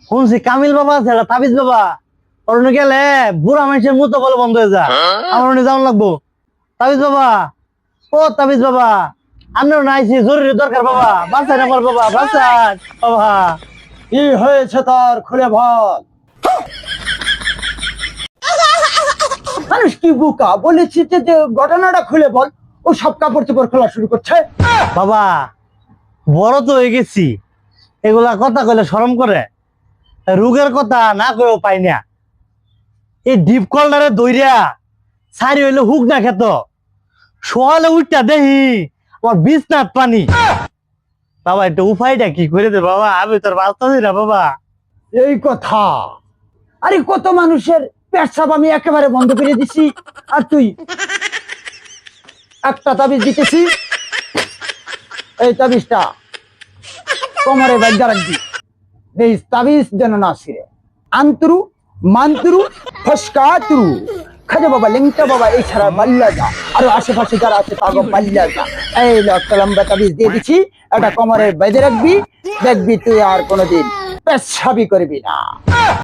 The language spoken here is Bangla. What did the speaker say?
শুনছি কামিল বাবা আছে তাবিজ বাবা অরণ্য গেলে বুড়া মানুষের মতো বলে বন্ধ হয়ে যা আমার অরণ্য যাওয়ান লাগবো। তাবিজ বাবা, ও তাবিজ বাবা, আপনার নাইছি জরুরি দরকার বাবা, বাঁচান আমার বাবা, বাঁচান বাবা। কি হয়েছে তার খুলে বল। মানুষ কি বোকা, বলেছি যে ঘটনাটা খুলে বল, ও সব কাপড় চোপড় খোলা শুরু করছে। বাবা বড় তো হয়ে গেছি, এগুলা কথা কইলে শরম করে, রোগের কথা না কইও পাই না। এই ডিপ কলটারে দইরা সারি হইলে হুক না খেত, সকালে উঠটা দেখি আমার বিছনাথ পানি। বাবা একটা উপায়টা কি করে দে বাবা, আমি তোর বাঁচতেছি না বাবা। এই কথা, আরে কত মানুষের পেশাব আমি একেবারে বন্ধ করে দিছি, আর তুই একটা তাবিজ দিতেছি, এই তাবিজটা কোমরে বাজ্যা রাখবি, এই তাবিজ যেন না ছিঁড়ে। আন্তরু মান্তরু ফসকাতুরু, খাজা বাবা লেংটা বাবা এই ছাড়া বাল্লা যা, আরো আশেপাশে যারা আছে তাগো বাল্লা যা। এই একটা লম্বা তাবিজ দিয়ে দিচ্ছি, এটা কোমরে বেঁধে রাখবি, দেখবি তুই আর কোনোদিন পেশাবি করবি না।